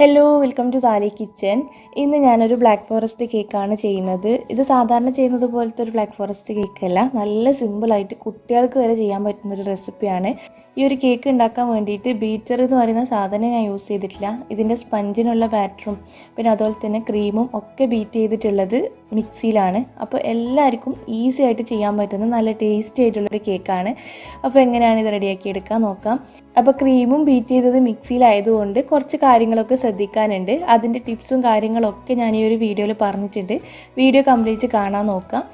Hello welcome to Sali kitchen. ഇന്ന് ഞാനൊരു black forest കേക്കാണ് ചെയ്യുന്നത്. ഇത് സാധാരണ ചെയ്യുന്നത് പോലത്തെ ഒരു ബ്ലാക്ക് ഫോറസ്റ്റ് കേക്കല്ല, നല്ല സിമ്പിളായിട്ട് കുട്ടികൾക്ക് വരെ ചെയ്യാൻ പറ്റുന്നൊരു റെസിപ്പിയാണ്. ഈ ഒരു കേക്ക് ഉണ്ടാക്കാൻ വേണ്ടിയിട്ട് ബീറ്റർ എന്ന് പറയുന്ന സാധനം ഞാൻ യൂസ് ചെയ്തിട്ടില്ല. ഇതിൻ്റെ സ്പഞ്ചിനുള്ള ബാറ്ററും പിന്നെ അതുപോലെ തന്നെ ക്രീമും ഒക്കെ ബീറ്റ് ചെയ്തിട്ടുള്ളത് മിക്സിയിലാണ്. അപ്പോൾ എല്ലാവർക്കും ഈസി ആയിട്ട് ചെയ്യാൻ പറ്റുന്ന നല്ല ടേസ്റ്റി ആയിട്ടുള്ളൊരു കേക്കാണ്. അപ്പോൾ എങ്ങനെയാണ് ഇത് റെഡിയാക്കി എടുക്കാൻ നോക്കാം. അപ്പോൾ ക്രീമും ബീറ്റ് ചെയ്തത് മിക്സിയിലായതുകൊണ്ട് കുറച്ച് കാര്യങ്ങളൊക്കെ ശ്രദ്ധിക്കാനുണ്ട്. അതിൻ്റെ ടിപ്സും കാര്യങ്ങളൊക്കെ ഞാൻ ഈ ഒരു വീഡിയോയിൽ പറഞ്ഞിട്ടുണ്ട്. വീഡിയോ കംപ്ലീറ്റ് കാണാൻ നോക്കാം.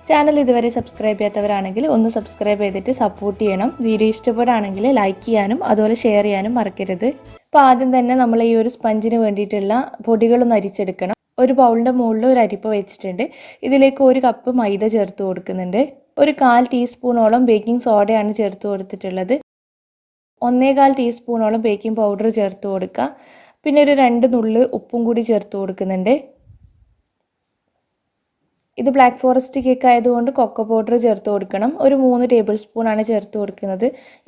ചാനൽ ഇതുവരെ സബ്സ്ക്രൈബ് ചെയ്യാത്തവരാണെങ്കിൽ ഒന്ന് സബ്സ്ക്രൈബ് ചെയ്തിട്ട് സപ്പോർട്ട് ചെയ്യണം. വീഡിയോ ഇഷ്ടപ്പെടുകയാണെങ്കിൽ ലൈക്ക് ചെയ്യാനും അതുപോലെ ഷെയർ ചെയ്യാനും മറക്കരുത്. അപ്പോൾ ആദ്യം തന്നെ നമ്മൾ ഈ ഒരു സ്പഞ്ചിന് വേണ്ടിയിട്ടുള്ള പൊടികളൊന്ന് അരിച്ചെടുക്കണം. ഒരു ബൗളിൻ്റെ മുകളിൽ ഒരു അരിപ്പ വെച്ചിട്ടുണ്ട്. ഇതിലേക്ക് 1 കപ്പ് മൈദ ചേർത്ത് കൊടുക്കുന്നുണ്ട്. ഒരു 1/4 ടീസ്പൂണോളം ബേക്കിംഗ് സോഡയാണ് ചേർത്ത് കൊടുത്തിട്ടുള്ളത്. 1/4 ടീസ്പൂണോളം ബേക്കിംഗ് പൗഡർ ചേർത്ത് കൊടുക്കുക. പിന്നെ ഒരു 2 നുള്ള് ഉപ്പും കൂടി ചേർത്ത് കൊടുക്കുന്നുണ്ട്. ഇത് ബ്ലാക്ക് ഫോറസ്റ്റ് കേക്ക് ആയതുകൊണ്ട് കൊക്കോ പൗഡർ ചേർത്ത് കൊടുക്കണം. ഒരു 3 ടേബിൾ സ്പൂണാണ് ചേർത്ത് കൊടുക്കുന്നത്.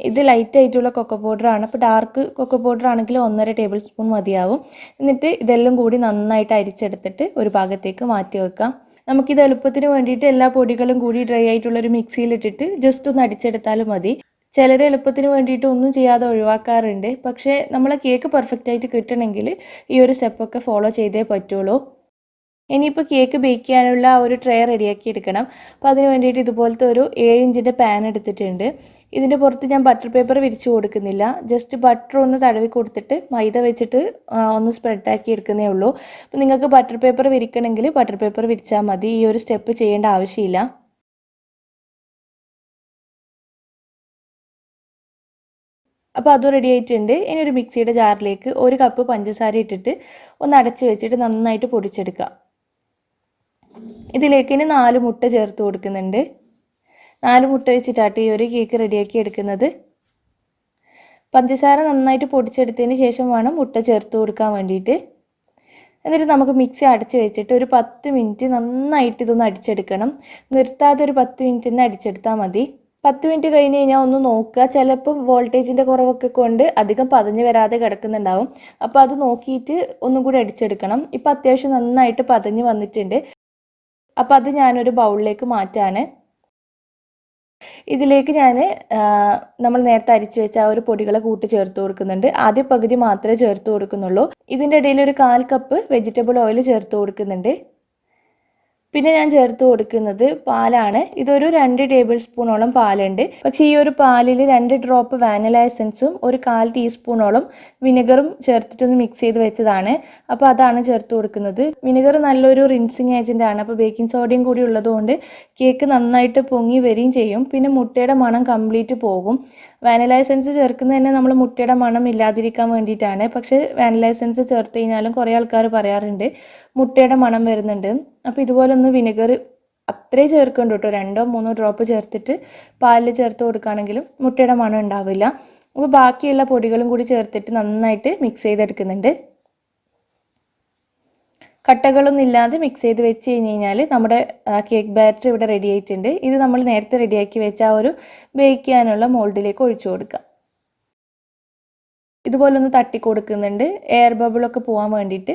ഇത് ലൈറ്റ് ആയിട്ടുള്ള കൊക്കോ പൗഡറാണ്. അപ്പോൾ ഡാർക്ക് കൊക്കോ പൗഡർ ആണെങ്കിൽ 1.5 ടേബിൾ സ്പൂൺ മതിയാവും. എന്നിട്ട് ഇതെല്ലാം കൂടി നന്നായിട്ട് അരിച്ചെടുത്തിട്ട് ഒരു ഭാഗത്തേക്ക് മാറ്റി വെക്കാം. നമുക്കിത് എളുപ്പത്തിന് വേണ്ടിയിട്ട് എല്ലാ പൊടികളും കൂടി ഡ്രൈ ആയിട്ടുള്ളൊരു മിക്സിയിലിട്ടിട്ട് ജസ്റ്റ് ഒന്ന് അടിച്ചെടുത്താലും മതി. ചിലർ എളുപ്പത്തിന് വേണ്ടിയിട്ട് ഒന്നും ചെയ്യാതെ ഒഴിവാക്കാറുണ്ട്. പക്ഷേ നമ്മളെ കേക്ക് പെർഫെക്റ്റ് ആയിട്ട് കിട്ടണമെങ്കിൽ ഈ ഒരു സ്റ്റെപ്പൊക്കെ ഫോളോ ചെയ്തേ പറ്റുള്ളൂ. ഇനിയിപ്പോൾ കേക്ക് ബേക്ക് ചെയ്യാനുള്ള ഒരു ട്രേ റെഡിയാക്കി എടുക്കണം. അപ്പോൾ അതിന് വേണ്ടിയിട്ട് ഇതുപോലത്തെ ഒരു 7 ഇഞ്ചിൻ്റെ പാൻ എടുത്തിട്ടുണ്ട്. ഇതിൻ്റെ പുറത്ത് ഞാൻ ബട്ടർ പേപ്പർ വിരിച്ചു കൊടുക്കുന്നില്ല. ജസ്റ്റ് ബട്ടർ ഒന്ന് തടവി കൊടുത്തിട്ട് മൈദ വെച്ചിട്ട് ഒന്ന് സ്പ്രെഡാക്കി എടുക്കുന്നേ ഉള്ളൂ. അപ്പോൾ നിങ്ങൾക്ക് ബട്ടർ പേപ്പർ വിരിക്കണമെങ്കിൽ ബട്ടർ പേപ്പർ വിരിച്ചാൽ മതി. ഈ ഒരു സ്റ്റെപ്പ് ചെയ്യേണ്ട ആവശ്യമില്ല. അപ്പോൾ അത് റെഡി ആയിട്ടുണ്ട്. ഇനി ഒരു മിക്സിയുടെ ജാറിലേക്ക് 1 കപ്പ് പഞ്ചസാര ഇട്ടിട്ട് ഒന്ന് അടച്ച് വെച്ചിട്ട് നന്നായിട്ട് പൊടിച്ചെടുക്കുക. ഇതിലേക്ക് ഇനി 4 മുട്ട ചേർത്ത് കൊടുക്കുന്നുണ്ട്. 4 മുട്ട വെച്ചിട്ടാണ് ഈ ഒരു കേക്ക് റെഡിയാക്കി എടുക്കുന്നത്. പഞ്ചസാര നന്നായിട്ട് പൊടിച്ചെടുത്തതിന് ശേഷം വേണം മുട്ട ചേർത്ത് കൊടുക്കാൻ വേണ്ടിയിട്ട്. എന്നിട്ട് നമുക്ക് മിക്സി അടച്ച് വെച്ചിട്ട് ഒരു 10 മിനിറ്റ് നന്നായിട്ട് ഇതൊന്ന് അടിച്ചെടുക്കണം. നിർത്താതെ ഒരു 10 മിനിറ്റ് തന്നെ അടിച്ചെടുത്താൽ മതി. 10 മിനിറ്റ് കഴിഞ്ഞ് കഴിഞ്ഞാൽ ഒന്ന് നോക്കുക. ചിലപ്പം വോൾട്ടേജിൻ്റെ കുറവൊക്കെ കൊണ്ട് അധികം പതഞ്ഞ് വരാതെ കിടക്കുന്നുണ്ടാവും. അപ്പോൾ അത് നോക്കിയിട്ട് ഒന്നും കൂടി അടിച്ചെടുക്കണം. ഇപ്പോൾ അത്യാവശ്യം നന്നായിട്ട് പതഞ്ഞ് വന്നിട്ടുണ്ട്. അപ്പോൾ അത് ഞാനൊരു ബൗളിലേക്ക് മാറ്റാണ്. ഇതിലേക്ക് ഞാൻ നമ്മൾ നേരത്തെ അരിച്ചു വെച്ച ആ ഒരു പൊടികളെ കൂട്ടി ചേർത്ത് കൊടുക്കുന്നുണ്ട്. ആദ്യ പകുതി മാത്രമേ ചേർത്ത് കൊടുക്കുന്നുള്ളൂ. ഇതിൻ്റെ ഇടയിൽ ഒരു 1/4 കപ്പ് വെജിറ്റബിൾ ഓയിൽ ചേർത്ത് കൊടുക്കുന്നുണ്ട്. പിന്നെ ഞാൻ ചേർത്ത് കൊടുക്കുന്നത് പാലാണ്. ഇതൊരു 2 ടേബിൾ സ്പൂണോളം പാലുണ്ട്. പക്ഷേ ഈ ഒരു പാലിൽ 2 ഡ്രോപ്പ് വാനില എസൻസും ഒരു 1/4 ടീസ്പൂണോളം വിനെഗറും ചേർത്തിട്ടൊന്ന് മിക്സ് ചെയ്ത് വെച്ചതാണ്. അപ്പോൾ അതാണ് ചേർത്ത് കൊടുക്കുന്നത്. വിനെഗർ നല്ലൊരു റിൻസിങ് ഏജൻ്റ് ആണ്. അപ്പോൾ ബേക്കിംഗ് സോഡയും കൂടി ഉള്ളതുകൊണ്ട് കേക്ക് നന്നായിട്ട് പൊങ്ങി വരികയും ചെയ്യും. പിന്നെ മുട്ടയുടെ മണം കംപ്ലീറ്റ് പോകും. വാനില എസൻസ് ചേർക്കുന്നത് തന്നെ നമ്മൾ മുട്ടയുടെ മണം ഇല്ലാതിരിക്കാൻ വേണ്ടിയിട്ടാണ്. പക്ഷേ വാനില എസൻസ് ചേർത്ത് കഴിഞ്ഞാലും കുറേ ആൾക്കാർ പറയാറുണ്ട് മുട്ടയുടെ മണം വരുന്നുണ്ട്. അപ്പോൾ ഇതുപോലെ ഒന്ന് വിനെഗർ അത്രേ ചേർക്കുന്നുണ്ട് കേട്ടോ. 2-3 ഡ്രോപ്പ് ചേർത്തിട്ട് പാലിൽ ചേർത്ത് കൊടുക്കുകയാണെങ്കിലും മുട്ടയുടെ മണം ഉണ്ടാവില്ല. അപ്പോൾ ബാക്കിയുള്ള പൊടികളും കൂടി ചേർത്തിട്ട് നന്നായിട്ട് മിക്സ് ചെയ്തെടുക്കുന്നുണ്ട്. കട്ടകളൊന്നും ഇല്ലാതെ മിക്സ് ചെയ്ത് വെച്ച് കഴിഞ്ഞ് കഴിഞ്ഞാൽ നമ്മുടെ കേക്ക് ബാറ്റർ ഇവിടെ റെഡി ആയിട്ടുണ്ട്. ഇത് നമ്മൾ നേരത്തെ റെഡിയാക്കി വെച്ച ആ ഒരു ബേക്ക് ചെയ്യാനുള്ള മോൾഡിലേക്ക് ഒഴിച്ചു കൊടുക്കുക. ഇതുപോലെ ഒന്ന് തട്ടി കൊടുക്കുന്നുണ്ട്, എയർ ബബിളൊക്കെ പോകാൻ വേണ്ടിയിട്ട്.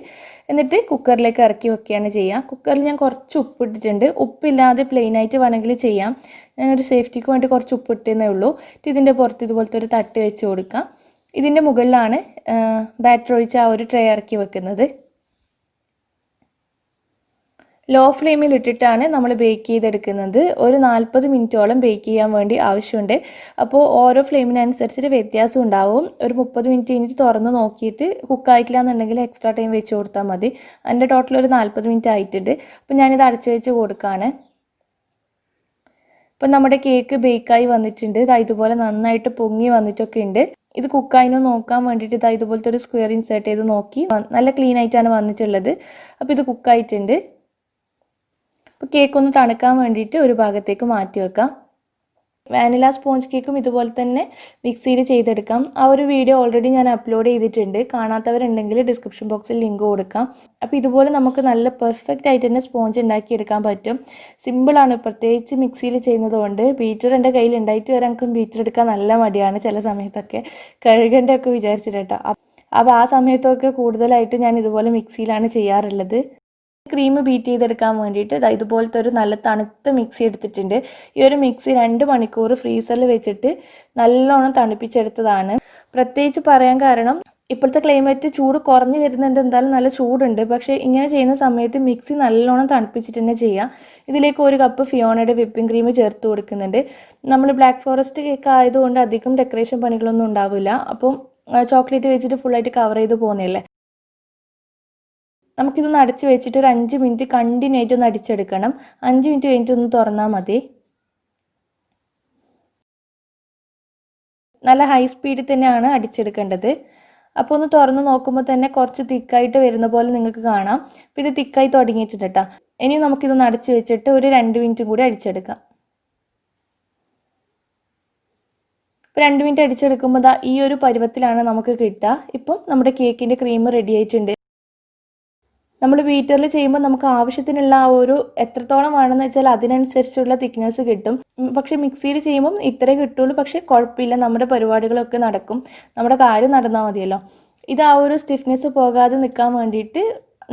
എന്നിട്ട് കുക്കറിലേക്ക് ഇറക്കി വെക്കുകയാണ് ചെയ്യുക. കുക്കറിൽ ഞാൻ കുറച്ച് ഉപ്പ് ഇട്ടിട്ടുണ്ട്. ഉപ്പില്ലാതെ പ്ലെയിൻ ആയിട്ട് വേണമെങ്കിൽ ചെയ്യാം. ഞാനൊരു സേഫ്റ്റിക്ക് വേണ്ടി കുറച്ച് ഉപ്പ് ഇട്ടേ ഉള്ളൂ. ഇതിൻ്റെ പുറത്ത് ഇതുപോലത്തെ ഒരു തട്ട് വെച്ച് കൊടുക്കാം. ഇതിൻ്റെ മുകളിലാണ് ബാറ്റർ ഒഴിച്ച് ആ ഒരു ട്രേ ഇറക്കി വെക്കുന്നത്. ലോ ഫ്ലെയിമിൽ ഇട്ടിട്ടാണ് നമ്മൾ ബേക്ക് ചെയ്തെടുക്കുന്നത്. ഒരു 40 മിനിറ്റോളം ബേക്ക് ചെയ്യാൻ വേണ്ടി ആവശ്യമുണ്ട്. അപ്പോൾ ഓരോ ഫ്ലെയിമിനനുസരിച്ചിട്ട് വ്യത്യാസം ഉണ്ടാവും. ഒരു 30 മിനിറ്റ് കഴിഞ്ഞിട്ട് തുറന്ന് നോക്കിയിട്ട് കുക്കായിട്ടില്ല എന്നുണ്ടെങ്കിൽ എക്സ്ട്രാ ടൈം വെച്ച് കൊടുത്താൽ മതി. അതിൻ്റെ ടോട്ടൽ ഒരു 40 മിനിറ്റ് ആയിട്ടുണ്ട്. അപ്പോൾ ഞാനിത് അടച്ച് വെച്ച് കൊടുക്കുകയാണ്. ഇപ്പം നമ്മുടെ കേക്ക് ബേക്കായി വന്നിട്ടുണ്ട്. ഇതുപോലെ നന്നായിട്ട് പൊങ്ങി വന്നിട്ടൊക്കെ ഉണ്ട്. ഇത് കുക്കായിനോ നോക്കാൻ വേണ്ടിയിട്ട് ഇതുപോലത്തെ ഒരു സ്ക്വയർ ഇൻസേർട്ട് ചെയ്ത് നോക്കി. നല്ല ക്ലീൻ ആയിട്ടാണ് വന്നിട്ടുള്ളത്. അപ്പോൾ ഇത് കുക്കായിട്ടുണ്ട്. അപ്പോൾ കേക്ക് ഒന്ന് തണുക്കാൻ വേണ്ടിയിട്ട് ഒരു ഭാഗത്തേക്ക് മാറ്റി വെക്കാം. വാനില സ്പോഞ്ച് കേക്കും ഇതുപോലെ തന്നെ മിക്സിയിൽ ചെയ്തെടുക്കാം. ആ ഒരു വീഡിയോ ഓൾറെഡി ഞാൻ അപ്ലോഡ് ചെയ്തിട്ടുണ്ട്. കാണാത്തവരുണ്ടെങ്കിൽ ഡിസ്ക്രിപ്ഷൻ ബോക്സിൽ ലിങ്ക് കൊടുക്കാം. അപ്പോൾ ഇതുപോലെ നമുക്ക് നല്ല പെർഫെക്റ്റ് ആയിട്ട് തന്നെ സ്പോഞ്ച് ഉണ്ടാക്കിയെടുക്കാൻ പറ്റും. സിമ്പിളാണ്, പ്രത്യേകിച്ച് മിക്സിയിൽ ചെയ്യുന്നത് കൊണ്ട്. ബീറ്റർ എൻ്റെ കയ്യിൽ ഉണ്ടായിട്ട് വരെ എനിക്കും ബീറ്റർ എടുക്കാൻ നല്ല മടിയാണ് ചില സമയത്തൊക്കെ, കഴുകേണ്ടതൊക്കെ വിചാരിച്ചിട്ട് കേട്ടോ. അപ്പോൾ ആ സമയത്തൊക്കെ കൂടുതലായിട്ട് ഞാൻ ഇതുപോലെ മിക്സിയിലാണ് ചെയ്യാറുള്ളത്. ക്രീം ബീറ്റ് ചെയ്തെടുക്കാൻ വേണ്ടിയിട്ട് ഇതുപോലത്തെ ഒരു നല്ല തണുത്ത മിക്സി എടുത്തിട്ടുണ്ട്. ഈ ഒരു മിക്സി 2 മണിക്കൂർ ഫ്രീസറിൽ വെച്ചിട്ട് നല്ലോണം തണുപ്പിച്ചെടുത്തതാണ്. പ്രത്യേകിച്ച് പറയാൻ കാരണം ഇപ്പോഴത്തെ ക്ലൈമറ്റ് ചൂട് കുറഞ്ഞു വരുന്നുണ്ട്, എന്തായാലും നല്ല ചൂടുണ്ട്. പക്ഷേ ഇങ്ങനെ ചെയ്യുന്ന സമയത്ത് മിക്സി നല്ലോണം തണുപ്പിച്ചിട്ട് തന്നെ ചെയ്യാം. ഇതിലേക്ക് 1 കപ്പ് ഫിയോണയുടെ വിപ്പിംഗ് ക്രീം ചേർത്ത് കൊടുക്കുന്നുണ്ട്. നമ്മൾ ബ്ലാക്ക് ഫോറസ്റ്റ് കേക്ക് ആയതുകൊണ്ട് അധികം ഡെക്കറേഷൻ പണികളൊന്നും ഉണ്ടാവില്ല. അപ്പം ചോക്ലേറ്റ് വെച്ചിട്ട് ഫുള്ളായിട്ട് കവർ ചെയ്ത് പോകുന്നില്ലേ. നമുക്കിതൊന്ന് അടച്ച് വെച്ചിട്ട് ഒരു 5 മിനിറ്റ് കണ്ടിന്യൂ ആയിട്ട് ഒന്ന് അടിച്ചെടുക്കണം. 5 മിനിറ്റ് കഴിഞ്ഞിട്ട് ഒന്ന് തുറന്നാൽ മതി. നല്ല ഹൈ സ്പീഡിൽ തന്നെയാണ് അടിച്ചെടുക്കേണ്ടത്. അപ്പോൾ ഒന്ന് തുറന്ന് നോക്കുമ്പോൾ തന്നെ കുറച്ച് തിക്കായിട്ട് വരുന്ന പോലെ നിങ്ങൾക്ക് കാണാം. അപ്പോൾ ഇത് തിക്കായി തുടങ്ങിയിട്ടുണ്ട് കേട്ടോ. ഇനി നമുക്കിതൊന്ന് അടച്ച് വെച്ചിട്ട് ഒരു 2 മിനിറ്റ് കൂടി അടിച്ചെടുക്കാം. ഇപ്പോൾ 2 മിനിറ്റ് അടിച്ചെടുക്കുമ്പോൾ ഈ ഒരു പരുവത്തിലാണ് നമുക്ക് കിട്ടുക. ഇപ്പം നമ്മുടെ കേക്കിൻ്റെ ക്രീം റെഡി ആയിട്ടുണ്ട്. നമ്മൾ ബീറ്ററിൽ ചെയ്യുമ്പോൾ നമുക്ക് ആവശ്യത്തിനുള്ള ആ ഒരു എത്രത്തോളം വേണമെന്ന് വെച്ചാൽ അതിനനുസരിച്ചുള്ള തിക്നെസ് കിട്ടും. പക്ഷേ മിക്സിയിൽ ചെയ്യുമ്പം ഇത്രേ കിട്ടുള്ളൂ. പക്ഷേ കുഴപ്പമില്ല, നമ്മുടെ പരിപാടികളൊക്കെ നടക്കും, നമ്മുടെ കാര്യം നടന്നാൽ മതിയല്ലോ. ഇത് ആ ഒരു സ്റ്റിഫ്നെസ് പോകാതെ നിൽക്കാൻ വേണ്ടിയിട്ട്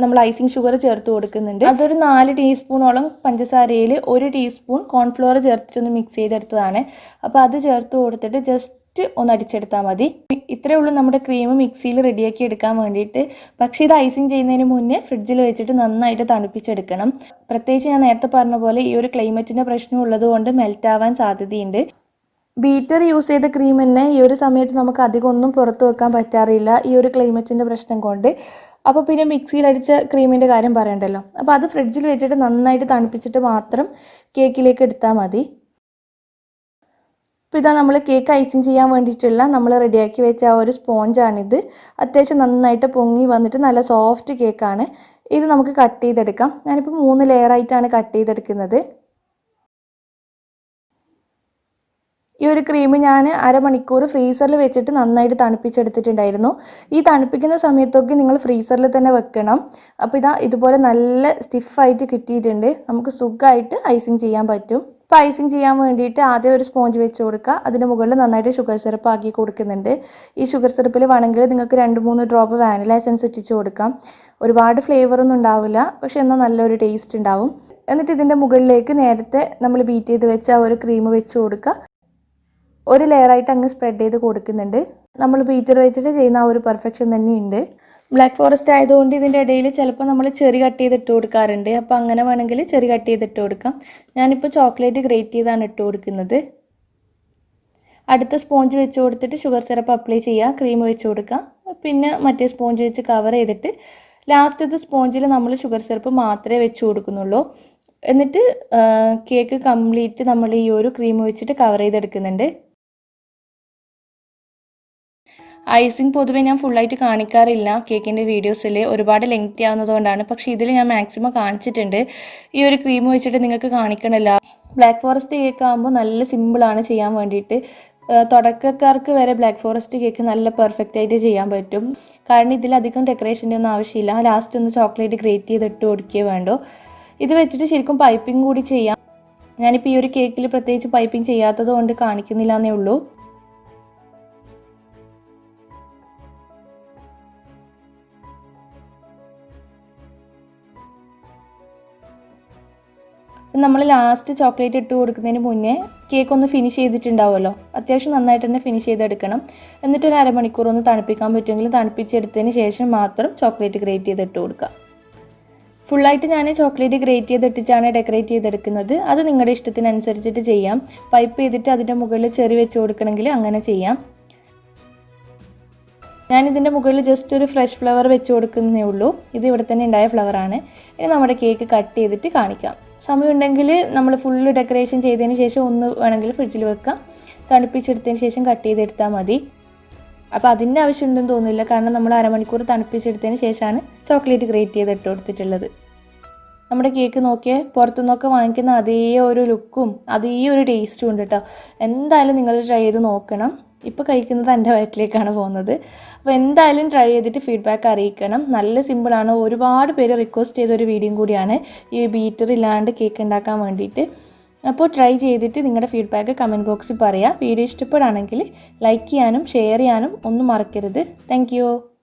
നമ്മൾ ഐസിങ് ഷുഗർ ചേർത്ത് കൊടുക്കുന്നുണ്ട്. അതൊരു 4 ടീസ്പൂണോളം പഞ്ചസാരയിൽ 1 ടീസ്പൂൺ കോൺഫ്ലോർ ചേർത്തിട്ടൊന്ന് മിക്സ് ചെയ്തെടുത്തതാണ്. അപ്പോൾ അത് ചേർത്ത് കൊടുത്തിട്ട് ജസ്റ്റ് ഒന്ന് അടിച്ചെടുത്താൽ മതി. ഇത്രയേ ഉള്ളൂ നമ്മുടെ ക്രീം മിക്സിയിൽ റെഡിയാക്കി എടുക്കാൻ വേണ്ടിയിട്ട്. പക്ഷേ ഇത് ഐസിങ് ചെയ്യുന്നതിന് മുന്നേ ഫ്രിഡ്ജിൽ വെച്ചിട്ട് നന്നായിട്ട് തണുപ്പിച്ചെടുക്കണം. പ്രത്യേകിച്ച് ഞാൻ നേരത്തെ പറഞ്ഞ പോലെ ഈ ഒരു ക്ലൈമറ്റിൻ്റെ പ്രശ്നം ഉള്ളതുകൊണ്ട് മെൽറ്റ് ആവാൻ സാധ്യതയുണ്ട്. ബീറ്റർ യൂസ് ചെയ്ത ക്രീം തന്നെ ഈ ഒരു സമയത്ത് നമുക്ക് അധികം ഒന്നും പുറത്ത് വെക്കാൻ പറ്റാറില്ല, ഈ ഒരു ക്ലൈമറ്റിൻ്റെ പ്രശ്നം കൊണ്ട്. അപ്പോൾ പിന്നെ മിക്സിയിലടിച്ച ക്രീമിൻ്റെ കാര്യം പറയണ്ടല്ലോ. അപ്പോൾ അത് ഫ്രിഡ്ജിൽ വെച്ചിട്ട് നന്നായിട്ട് തണുപ്പിച്ചിട്ട് മാത്രം കേക്കിലേക്ക് എടുത്താൽ മതി. അപ്പോൾ ഇതാ നമ്മൾ കേക്ക് ഐസിങ് ചെയ്യാൻ വേണ്ടിയിട്ടുള്ള നമ്മൾ റെഡിയാക്കി വെച്ച ആ ഒരു സ്പോഞ്ചാണിത്. അത്യാവശ്യം നന്നായിട്ട് പൊങ്ങി വന്നിട്ട് നല്ല സോഫ്റ്റ് കേക്കാണ്. ഇത് നമുക്ക് കട്ട് ചെയ്തെടുക്കാം. ഞാനിപ്പോൾ 3 ലെയറായിട്ടാണ് കട്ട് ചെയ്തെടുക്കുന്നത്. ഈ ഒരു ക്രീം ഞാൻ അരമണിക്കൂർ ഫ്രീസറിൽ വെച്ചിട്ട് നന്നായിട്ട് തണുപ്പിച്ചെടുത്തിട്ടുണ്ടായിരുന്നു. ഈ തണുപ്പിക്കുന്ന സമയത്തൊക്കെ നിങ്ങൾ ഫ്രീസറിൽ തന്നെ വെക്കണം. അപ്പോൾ ഇതുപോലെ നല്ല സ്റ്റിഫായിട്ട് കിട്ടിയിട്ടുണ്ട്. നമുക്ക് സുഖമായിട്ട് ഐസിങ് ചെയ്യാൻ പറ്റും. ഇപ്പോൾ ഐസിങ് ചെയ്യാൻ വേണ്ടിയിട്ട് ആദ്യം ഒരു സ്പോഞ്ച് വെച്ച് കൊടുക്കുക. അതിന് മുകളിൽ നന്നായിട്ട് ഷുഗർ സിറപ്പ് ആക്കി കൊടുക്കുന്നുണ്ട്. ഈ ഷുഗർ സിറപ്പിൽ വേണമെങ്കിൽ നിങ്ങൾക്ക് 2-3 ഡ്രോപ്പ് വാനില എസൻസ് ഇട്ടിച്ച് കൊടുക്കാം. ഒരുപാട് ഫ്ലേവറൊന്നും ഉണ്ടാവില്ല, പക്ഷെ എന്നാൽ നല്ലൊരു ടേസ്റ്റ് ഉണ്ടാവും. എന്നിട്ട് ഇതിൻ്റെ മുകളിലേക്ക് നേരത്തെ നമ്മൾ ബീറ്റ് ചെയ്ത് വെച്ച ആ ഒരു ക്രീം വെച്ച് കൊടുക്കുക. ഒരു ലെയറായിട്ട് അങ്ങ് സ്പ്രെഡ് ചെയ്ത് കൊടുക്കുന്നുണ്ട്. നമ്മൾ ബീറ്റർ വെച്ചിട്ട് ചെയ്യുന്ന ആ ഒരു പെർഫെക്ഷൻ തന്നെയുണ്ട്. ബ്ലാക്ക് ഫോറസ്റ്റ് ആയതുകൊണ്ട് ഇതിൻ്റെ ഇടയിൽ ചിലപ്പോൾ നമ്മൾ ചെറി കട്ട് ചെയ്തിട്ട് കൊടുക്കാറുണ്ട്. അപ്പോൾ അങ്ങനെ വേണമെങ്കിൽ ചെറി കട്ട് ചെയ്തിട്ട് കൊടുക്കാം. ഞാനിപ്പോൾ ചോക്ലേറ്റ് ഗ്രേറ്റ് ചെയ്താണ് ഇട്ട് കൊടുക്കുന്നത്. അടുത്ത സ്പോഞ്ച് വെച്ച് കൊടുത്തിട്ട് ഷുഗർ സിറപ്പ് അപ്ലൈ ചെയ്യുക, ക്രീം വെച്ച് കൊടുക്കുക. പിന്നെ മറ്റേ സ്പോഞ്ച് വെച്ച് കവർ ചെയ്തിട്ട് ലാസ്റ്റത്തെ സ്പോഞ്ചിൽ നമ്മൾ ഷുഗർ സിറപ്പ് മാത്രമേ വെച്ച് കൊടുക്കുന്നുള്ളൂ. എന്നിട്ട് കേക്ക് കംപ്ലീറ്റ് നമ്മൾ ഈ ഒരു ക്രീം വെച്ചിട്ട് കവർ ചെയ്തെടുക്കുന്നുണ്ട്. ഐസിങ് പൊതുവെ ഞാൻ ഫുള്ളായിട്ട് കാണിക്കാറില്ല കേക്കിൻ്റെ വീഡിയോസിൽ, ഒരുപാട് ലെങ്തി ആവുന്നതുകൊണ്ടാണ്. പക്ഷേ ഇതിൽ ഞാൻ മാക്സിമം കാണിച്ചിട്ടുണ്ട്. ഈ ഒരു ക്രീം വെച്ചിട്ട് നിങ്ങൾക്ക് കാണിക്കണമല്ല. ബ്ലാക്ക് ഫോറസ്റ്റ് കേക്ക് ആകുമ്പോൾ നല്ല സിമ്പിളാണ് ചെയ്യാൻ വേണ്ടിയിട്ട്. തുടക്കക്കാർക്ക് വരെ ബ്ലാക്ക് ഫോറസ്റ്റ് കേക്ക് നല്ല പെർഫെക്റ്റ് ആയിട്ട് ചെയ്യാൻ പറ്റും. കാരണം ഇതിലധികം ഡെക്കറേഷൻ്റെ ഒന്നും ആവശ്യമില്ല. ലാസ്റ്റ് ഒന്ന് ചോക്ലേറ്റ് ഗ്രേറ്റ് ചെയ്തിട്ട് കൊടുക്കുകയേ വേണ്ടോ. ഇത് വെച്ചിട്ട് ശരിക്കും പൈപ്പിംഗ് കൂടി ചെയ്യാം. ഞാനിപ്പോൾ ഈ ഒരു കേക്കിൽ പ്രത്യേകിച്ച് പൈപ്പിംഗ് ചെയ്യാത്തത് കൊണ്ട് കാണിക്കുന്നില്ല എന്നേ ഉള്ളൂ. നമ്മൾ ലാസ്റ്റ് ചോക്ലേറ്റ് ഇട്ട് കൊടുക്കുന്നതിന് മുന്നേ കേക്ക് ഒന്ന് ഫിനിഷ് ചെയ്തിട്ടുണ്ടാവുമല്ലോ, അത്യാവശ്യം നന്നായിട്ട് തന്നെ ഫിനിഷ് ചെയ്തെടുക്കണം. എന്നിട്ട് ഒരു അരമണിക്കൂർ ഒന്ന് തണുപ്പിക്കാൻ പറ്റുമെങ്കിൽ തണുപ്പിച്ചെടുത്തതിന് ശേഷം മാത്രം ചോക്ലേറ്റ് ഗ്രേറ്റ് ചെയ്തിട്ട് കൊടുക്കുക. ഫുള്ളായിട്ട് ഞാൻ ചോക്ലേറ്റ് ഗ്രേറ്റ് ചെയ്തിട്ടിട്ടാണ് ഡെക്കറേറ്റ് ചെയ്തെടുക്കുന്നത്. അത് നിങ്ങളുടെ ഇഷ്ടത്തിനനുസരിച്ചിട്ട് ചെയ്യാം. പൈപ്പ് ചെയ്തിട്ട് അതിൻ്റെ മുകളിൽ ചെറി വെച്ച് കൊടുക്കണമെങ്കിൽ അങ്ങനെ ചെയ്യാം. ഞാനിതിൻ്റെ മുകളിൽ ജസ്റ്റ് ഒരു ഫ്രഷ് ഫ്ലവർ വെച്ച് കൊടുക്കുന്നേ ഉള്ളൂ. ഇത് ഇവിടെ തന്നെ ഉണ്ടായ ഫ്ലവറാണ്. ഇനി നമ്മുടെ കേക്ക് കട്ട് ചെയ്തിട്ട് കാണിക്കാം. സമയമുണ്ടെങ്കിൽ നമ്മൾ ഫുള്ള് ഡെക്കറേഷൻ ചെയ്തതിന് ശേഷം ഒന്ന് വേണമെങ്കിൽ ഫ്രിഡ്ജിൽ വെക്കാം. തണുപ്പിച്ചെടുത്തതിന് ശേഷം കട്ട് ചെയ്തെടുത്താൽ മതി. അപ്പോൾ അതിൻ്റെ ആവശ്യമുണ്ടെന്ന് തോന്നുന്നില്ല, കാരണം നമ്മൾ അരമണിക്കൂർ തണുപ്പിച്ചെടുത്തതിന് ശേഷമാണ് ചോക്ലേറ്റ് ഗ്രേറ്റ് ചെയ്തിട്ട് കൊടുത്തിട്ടുള്ളത്. നമ്മുടെ കേക്ക് നോക്കിയാൽ പുറത്തുനിന്നൊക്കെ വാങ്ങിക്കുന്ന അതേ ഒരു ലുക്കും അതേ ഒരു ടേസ്റ്റും ഉണ്ട് കേട്ടോ. എന്തായാലും നിങ്ങൾ ട്രൈ ചെയ്ത് നോക്കണം. ഇപ്പോൾ കഴിക്കുന്നത് എൻ്റെ വയറ്റിലേക്കാണ് പോകുന്നത്. അപ്പോൾ എന്തായാലും ട്രൈ ചെയ്തിട്ട് ഫീഡ്ബാക്ക് അറിയിക്കണം. നല്ല സിമ്പിളാണ്. ഒരുപാട് പേര് റിക്വസ്റ്റ് ചെയ്തൊരു വീഡിയോയും കൂടിയാണ് ഈ ബീറ്റർ ഇല്ലാണ്ട് കേക്ക് ഉണ്ടാക്കാൻ വേണ്ടിയിട്ട്. അപ്പോൾ ട്രൈ ചെയ്തിട്ട് നിങ്ങളുടെ ഫീഡ്ബാക്ക് കമൻറ്റ് ബോക്സിൽ പറയുക. വീഡിയോ ഇഷ്ടപ്പെടുകയാണെങ്കിൽ ലൈക്ക് ചെയ്യാനും ഷെയർ ചെയ്യാനും ഒന്നും മറക്കരുത്. താങ്ക്